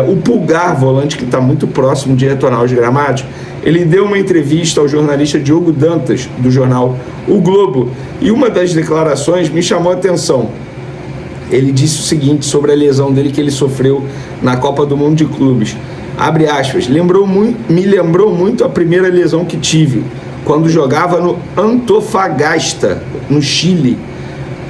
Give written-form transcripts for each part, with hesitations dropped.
O Pulgar, volante que está muito próximo de retornar aos gramados, ele deu uma entrevista ao jornalista Diogo Dantas, do jornal O Globo, e uma das declarações me chamou a atenção. Ele disse o seguinte sobre a lesão dele que ele sofreu na Copa do Mundo de Clubes. Abre aspas, me lembrou muito a primeira lesão que tive, quando jogava no Antofagasta, no Chile.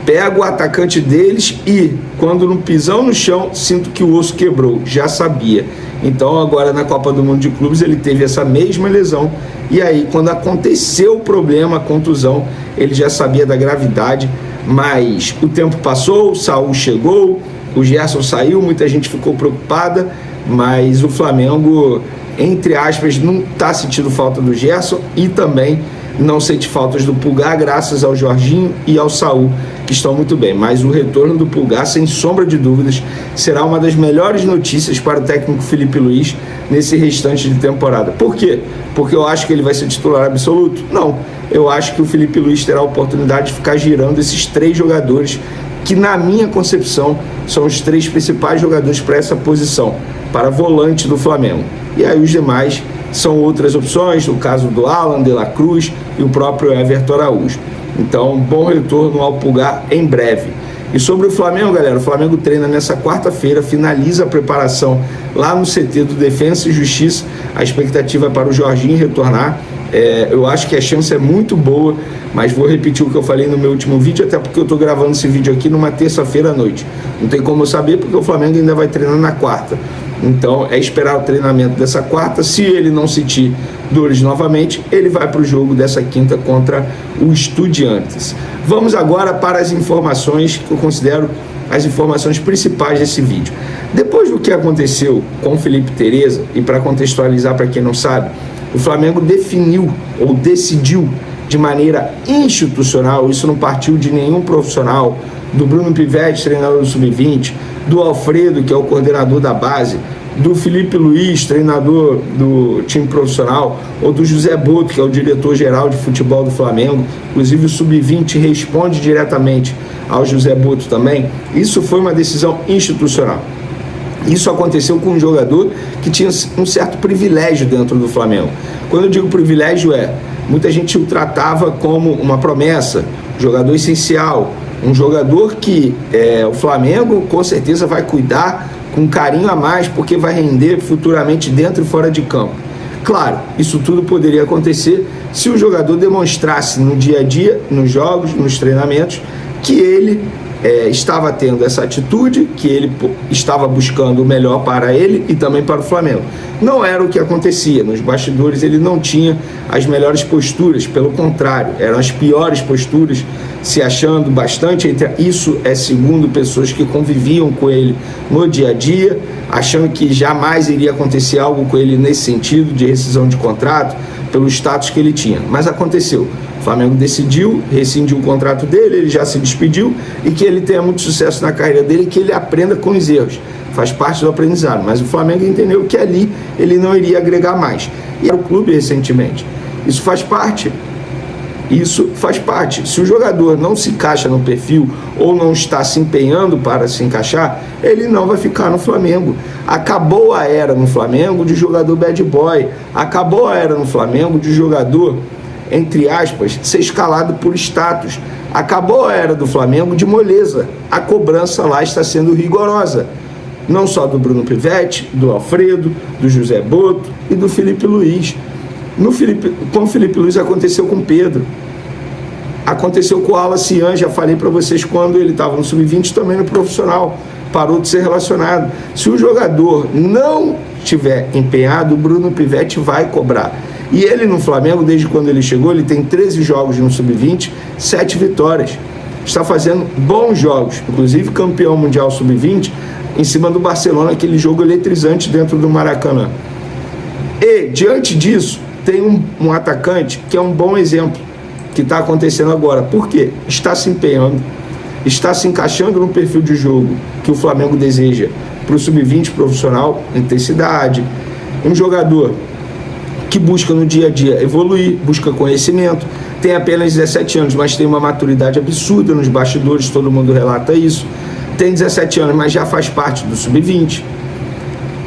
Pego o atacante deles e, quando no pisão no chão, sinto que o osso quebrou. Já sabia. Então, agora na Copa do Mundo de Clubes, ele teve essa mesma lesão. E aí, quando aconteceu o problema, a contusão, ele já sabia da gravidade. Mas o tempo passou, o Saul chegou, o Gerson saiu, muita gente ficou preocupada. Mas o Flamengo, entre aspas, não está sentindo falta do Gerson e também não sente faltas do Pulgar, graças ao Jorginho e ao Saul, que estão muito bem. Mas o retorno do Pulgar, sem sombra de dúvidas, será uma das melhores notícias para o técnico Felipe Luiz nesse restante de temporada. Por quê? Porque eu acho que ele vai ser titular absoluto? Não. Eu acho que o Felipe Luiz terá a oportunidade de ficar girando esses 3 jogadores que, na minha concepção, são os 3 principais jogadores para essa posição, para volante do Flamengo. E aí os demais são outras opções, no caso do Alan, De La Cruz e o próprio Everton Araújo. Então, bom retorno ao Pulgar em breve. E sobre o Flamengo, galera, o Flamengo treina nessa quarta-feira, finaliza a preparação lá no CT do Defensa e Justiça. A expectativa é para o Jorginho retornar. Eu acho que a chance é muito boa, mas vou repetir o que eu falei no meu último vídeo, até porque eu estou gravando esse vídeo aqui numa terça-feira à noite. Não tem como eu saber, porque o Flamengo ainda vai treinar na quarta. Então, é esperar o treinamento dessa quarta. Se ele não sentir dores novamente, ele vai para o jogo dessa quinta contra o Estudiantes. Vamos agora para as informações que eu considero as informações principais desse vídeo. Depois do que aconteceu com o Felipe Tereza, e para contextualizar para quem não sabe, o Flamengo definiu ou decidiu de maneira institucional, isso não partiu de nenhum profissional, do Bruno Pivetti, treinador do Sub-20, do Alfredo, que é o coordenador da base, do Felipe Luiz, treinador do time profissional, ou do José Boto, que é o diretor-geral de futebol do Flamengo. Inclusive o Sub-20 responde diretamente ao José Boto também. Isso foi uma decisão institucional. Isso aconteceu com um jogador que tinha um certo privilégio dentro do Flamengo. Quando eu digo privilégio, muita gente o tratava como uma promessa, jogador essencial, um jogador que o Flamengo com certeza vai cuidar com carinho a mais, porque vai render futuramente dentro e fora de campo. Claro, isso tudo poderia acontecer se o jogador demonstrasse no dia a dia, nos jogos, nos treinamentos, que ele estava tendo essa atitude, que ele estava buscando o melhor para ele e também para o Flamengo. Não era o que acontecia. Nos bastidores ele não tinha as melhores posturas, pelo contrário, eram as piores posturas, se achando bastante. Isso é segundo pessoas que conviviam com ele no dia a dia, achando que jamais iria acontecer algo com ele nesse sentido, de rescisão de contrato, pelo status que ele tinha. Mas aconteceu. O Flamengo decidiu, rescindiu o contrato dele, ele já se despediu, e que ele tenha muito sucesso na carreira dele e que ele aprenda com os erros. Faz parte do aprendizado, mas o Flamengo entendeu que ali ele não iria agregar mais. E era o clube recentemente. Isso faz parte. Se o jogador não se encaixa no perfil ou não está se empenhando para se encaixar, ele não vai ficar no Flamengo. Acabou a era no Flamengo de jogador bad boy. Acabou a era no Flamengo de jogador, entre aspas, ser escalado por status. Acabou a era do Flamengo de moleza. A cobrança lá está sendo rigorosa. Não só do Bruno Pivetti, do Alfredo, do José Boto e do Felipe Luiz. Com o Felipe Luiz aconteceu com o Pedro. Aconteceu com o Alan Cian, já falei para vocês, quando ele estava no Sub-20, também no profissional. Parou de ser relacionado. Se o jogador não estiver empenhado, o Bruno Pivetti vai cobrar. E ele no Flamengo, desde quando ele chegou, ele tem 13 jogos no Sub-20, 7 vitórias. Está fazendo bons jogos, inclusive campeão mundial Sub-20, em cima do Barcelona, aquele jogo eletrizante dentro do Maracanã. E, diante disso, tem um atacante que é um bom exemplo que está acontecendo agora. Por quê? Está se empenhando, está se encaixando no perfil de jogo que o Flamengo deseja para o Sub-20 profissional, intensidade. Um jogador que busca no dia a dia evoluir, busca conhecimento, tem apenas 17 anos, mas tem uma maturidade absurda nos bastidores, todo mundo relata isso. Tem 17 anos, mas já faz parte do Sub-20.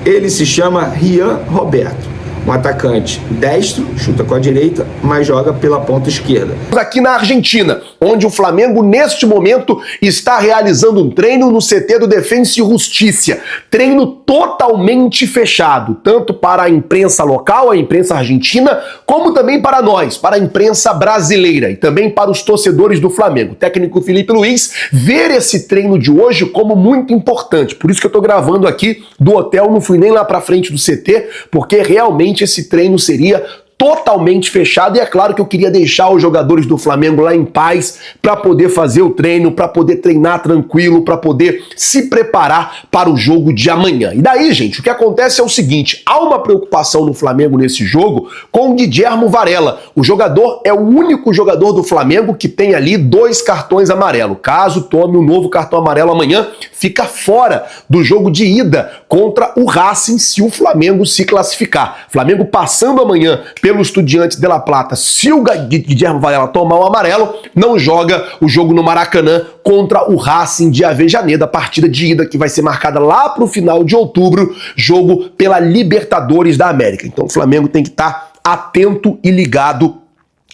Ele se chama Rian Roberto. Um atacante destro, chuta com a direita, mas joga pela ponta esquerda. Aqui na Argentina, onde o Flamengo, neste momento, está realizando um treino no CT do Defensa e Justiça. Treino totalmente fechado, tanto para a imprensa local, a imprensa argentina, como também para nós, para a imprensa brasileira e também para os torcedores do Flamengo. O técnico Felipe Luiz ver esse treino de hoje como muito importante. Por isso que eu estou gravando aqui do hotel, não fui nem lá para frente do CT, porque realmente esse treino seria totalmente fechado, e é claro que eu queria deixar os jogadores do Flamengo lá em paz para poder fazer o treino, para poder treinar tranquilo, para poder se preparar para o jogo de amanhã. E daí, gente, o que acontece é o seguinte, há uma preocupação no Flamengo nesse jogo com o Guilhermo Varela. O jogador é o único jogador do Flamengo que tem ali 2 cartões amarelos. Caso tome um novo cartão amarelo amanhã, fica fora do jogo de ida contra o Racing se o Flamengo se classificar. Flamengo passando amanhã pelo Estudiantes de La Plata, se o Guilhermo Varela tomar o amarelo, não joga o jogo no Maracanã contra o Racing de Avejaneda, a partida de ida que vai ser marcada lá para o final de outubro, jogo pela Libertadores da América. Então o Flamengo tem que estar atento e ligado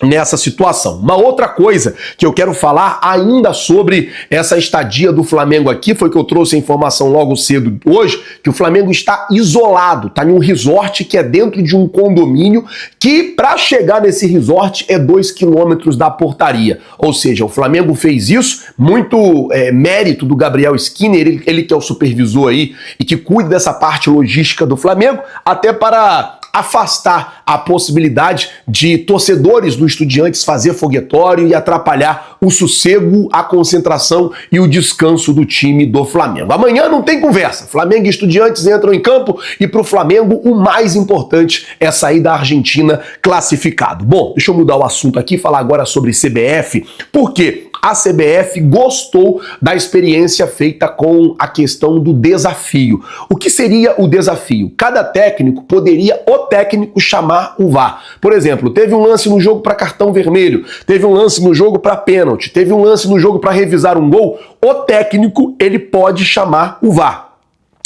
nessa situação. Uma outra coisa que eu quero falar ainda sobre essa estadia do Flamengo aqui, foi que eu trouxe a informação logo cedo hoje, que o Flamengo está isolado, está em um resort que é dentro de um condomínio que para chegar nesse resort é 2 quilômetros da portaria. Ou seja, o Flamengo fez isso, muito mérito do Gabriel Skinner, ele que é o supervisor aí e que cuida dessa parte logística do Flamengo, até para afastar a possibilidade de torcedores do Estudiantes fazer foguetório e atrapalhar o sossego, a concentração e o descanso do time do Flamengo. Amanhã não tem conversa. Flamengo e Estudiantes entram em campo e para o Flamengo o mais importante é sair da Argentina classificado. Bom, deixa eu mudar o assunto aqui, falar agora sobre CBF, porque a CBF gostou da experiência feita com a questão do desafio. O que seria o desafio? Cada técnico poderia, o técnico, chamar o VAR. Por exemplo, teve um lance no jogo para cartão vermelho, teve um lance no jogo para pênalti, teve um lance no jogo para revisar um gol, o técnico, ele pode chamar o VAR.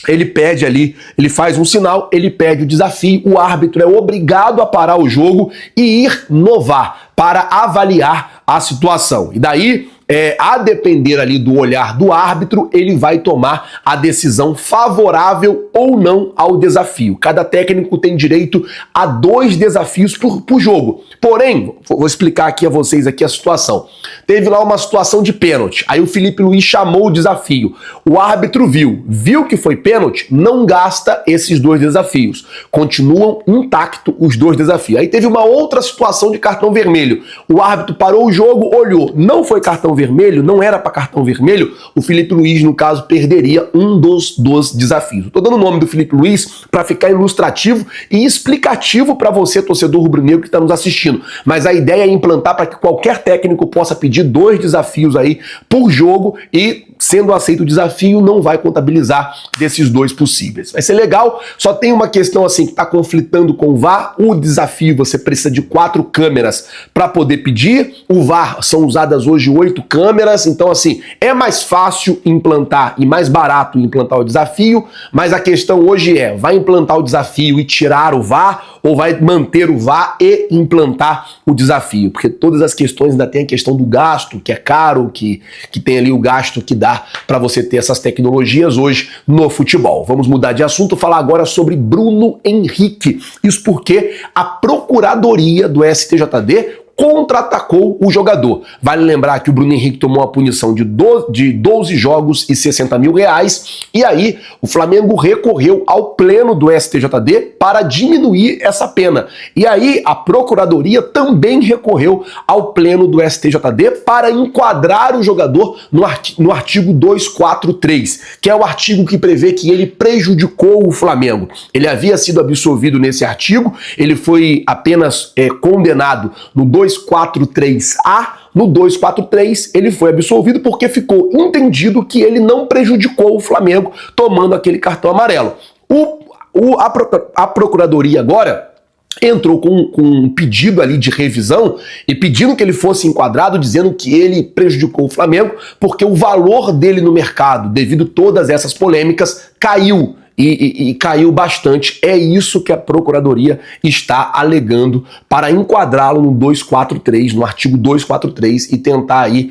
Ele pede ali, ele faz um sinal, ele pede o desafio, o árbitro é obrigado a parar o jogo e ir no VAR para avaliar a situação. E daí, a depender ali do olhar do árbitro, ele vai tomar a decisão favorável ou não ao desafio. Cada técnico tem direito a 2 desafios por jogo. Porém, vou explicar aqui a vocês aqui a situação. Teve lá uma situação de pênalti, aí o Felipe Luiz chamou o desafio. O árbitro viu que foi pênalti, não gasta esses 2 desafios. Continuam intactos os 2 desafios. Aí teve uma outra situação de cartão vermelho. O árbitro parou o jogo, olhou, não foi cartão vermelho, não era para cartão vermelho, o Felipe Luiz, no caso, perderia um dos desafios. Estou dando o nome do Felipe Luiz para ficar ilustrativo e explicativo para você, torcedor rubro-negro que está nos assistindo. Mas a ideia é implantar para que qualquer técnico possa pedir 2 desafios aí por jogo e, sendo aceito o desafio, não vai contabilizar desses 2 possíveis. Vai ser legal, só tem uma questão assim que está conflitando com o VAR. O desafio, você precisa de 4 câmeras para poder pedir. O VAR são usadas hoje 8 câmeras, então assim, é mais fácil implantar e mais barato implantar o desafio, mas a questão hoje é, vai implantar o desafio e tirar o VAR ou vai manter o VAR e implantar o desafio? Porque todas as questões ainda tem a questão do gasto, que é caro, que tem ali o gasto que dá para você ter essas tecnologias hoje no futebol. Vamos mudar de assunto, falar agora sobre Bruno Henrique. Isso porque a Procuradoria do STJD contra-atacou o jogador. Vale lembrar que o Bruno Henrique tomou uma punição de 12 jogos e 60 mil reais, e aí o Flamengo recorreu ao pleno do STJD para diminuir essa pena. E aí a Procuradoria também recorreu ao pleno do STJD para enquadrar o jogador no artigo 243, que é o artigo que prevê que ele prejudicou o Flamengo. Ele havia sido absolvido nesse artigo, ele foi apenas condenado no 243A, no 243 ele foi absolvido porque ficou entendido que ele não prejudicou o Flamengo tomando aquele cartão amarelo. A Procuradoria agora entrou com um pedido ali de revisão e pedindo que ele fosse enquadrado, dizendo que ele prejudicou o Flamengo porque o valor dele no mercado, devido a todas essas polêmicas, caiu. e caiu bastante. É isso que a Procuradoria está alegando para enquadrá-lo no 243, no artigo 243, e tentar aí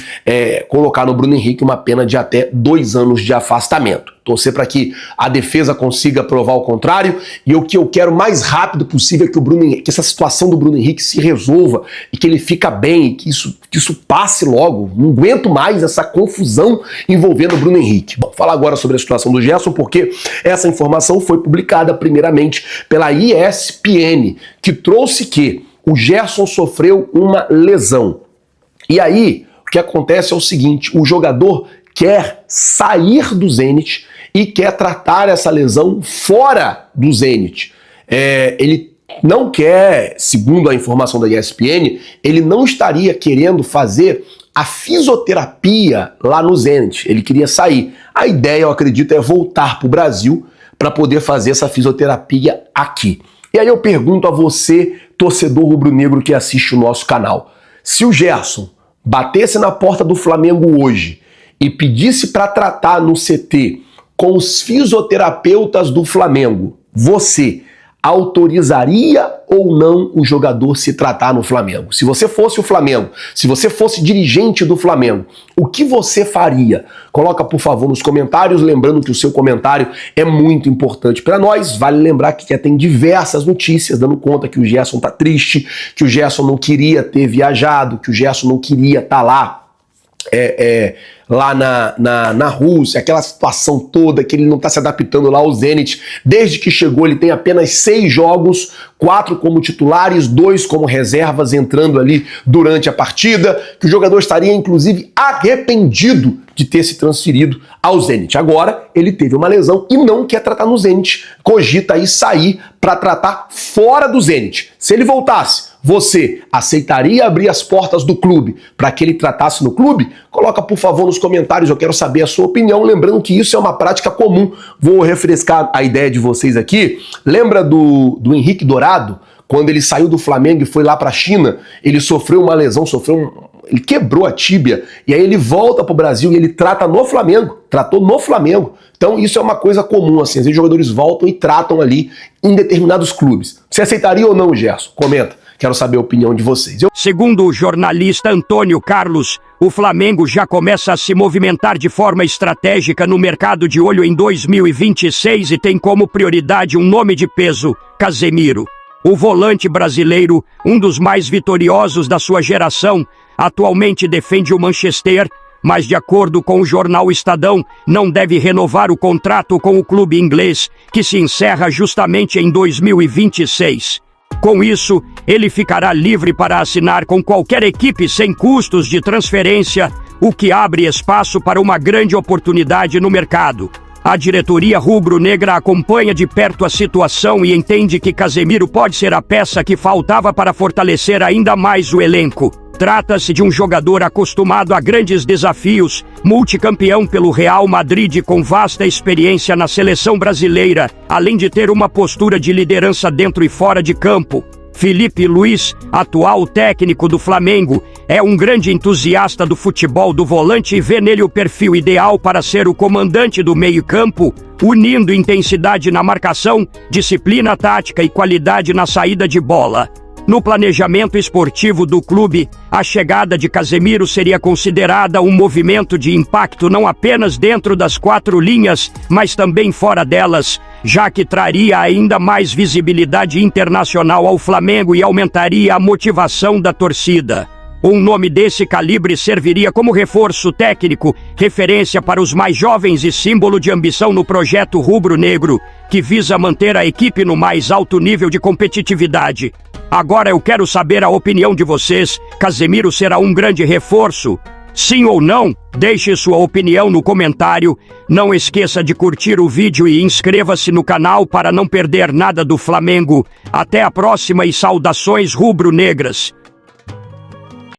colocar no Bruno Henrique uma pena de até 2 anos de afastamento. Torcer para que a defesa consiga provar o contrário, e o que eu quero mais rápido possível é que essa situação do Bruno Henrique se resolva e que ele fica bem, que isso passe logo. Não aguento mais essa confusão envolvendo o Bruno Henrique. Bom, falar agora sobre a situação do Gerson, porque essa informação foi publicada primeiramente pela ESPN, que trouxe que o Gerson sofreu uma lesão. E aí, o que acontece é o seguinte: o jogador quer sair do Zenit e quer tratar essa lesão fora do Zenit. Ele não quer, segundo a informação da ESPN, ele não estaria querendo fazer a fisioterapia lá no Zenit. Ele queria sair. A ideia, eu acredito, é voltar para o Brasil para poder fazer essa fisioterapia aqui. E aí eu pergunto a você, torcedor rubro-negro que assiste o nosso canal, se o Gerson batesse na porta do Flamengo hoje e pedisse para tratar no CT com os fisioterapeutas do Flamengo, você autorizaria ou não o jogador se tratar no Flamengo? Se você fosse o Flamengo, se você fosse dirigente do Flamengo, o que você faria? Coloca, por favor, nos comentários, lembrando que o seu comentário é muito importante para nós. Vale lembrar que já tem diversas notícias dando conta que o Gerson tá triste, que o Gerson não queria ter viajado, que o Gerson não queria estar lá lá na Rússia, aquela situação toda, que ele não está se adaptando lá ao Zenit. Desde que chegou, ele tem apenas 6 jogos, 4 como titulares, 2 como reservas, entrando ali durante a partida, que o jogador estaria, inclusive, arrependido de ter se transferido ao Zenit. Agora, ele teve uma lesão e não quer tratar no Zenit. Cogita aí sair para tratar fora do Zenit. Se ele voltasse, você aceitaria abrir as portas do clube para que ele tratasse no clube? Coloca, por favor, nos comentários, eu quero saber a sua opinião. Lembrando que isso é uma prática comum. Vou refrescar a ideia de vocês aqui. Lembra do Henrique Dourado? Quando ele saiu do Flamengo e foi lá para a China, ele sofreu uma lesão, ele quebrou a tíbia, e aí ele volta pro Brasil e ele trata no Flamengo, tratou no Flamengo. Então isso é uma coisa comum, assim, às vezes os jogadores voltam e tratam ali em determinados clubes. Você aceitaria ou não, Gerson? Comenta, quero saber a opinião de vocês. Segundo o jornalista Antônio Carlos, o Flamengo já começa a se movimentar de forma estratégica no mercado de olho em 2026 e tem como prioridade um nome de peso: Casemiro. O volante brasileiro, um dos mais vitoriosos da sua geração, atualmente defende o Manchester, mas de acordo com o jornal Estadão, não deve renovar o contrato com o clube inglês, que se encerra justamente em 2026. Com isso, ele ficará livre para assinar com qualquer equipe sem custos de transferência, o que abre espaço para uma grande oportunidade no mercado. A diretoria rubro-negra acompanha de perto a situação e entende que Casemiro pode ser a peça que faltava para fortalecer ainda mais o elenco. Trata-se de um jogador acostumado a grandes desafios, multicampeão pelo Real Madrid com vasta experiência na seleção brasileira, além de ter uma postura de liderança dentro e fora de campo. Felipe Luiz, atual técnico do Flamengo, é um grande entusiasta do futebol do volante e vê nele o perfil ideal para ser o comandante do meio-campo, unindo intensidade na marcação, disciplina tática e qualidade na saída de bola. No planejamento esportivo do clube, a chegada de Casemiro seria considerada um movimento de impacto não apenas dentro das 4 linhas, mas também fora delas, já que traria ainda mais visibilidade internacional ao Flamengo e aumentaria a motivação da torcida. Um nome desse calibre serviria como reforço técnico, referência para os mais jovens e símbolo de ambição no projeto rubro-negro, que visa manter a equipe no mais alto nível de competitividade. Agora eu quero saber a opinião de vocês. Casemiro será um grande reforço? Sim ou não? Deixe sua opinião no comentário. Não esqueça de curtir o vídeo e inscreva-se no canal para não perder nada do Flamengo. Até a próxima e saudações rubro-negras.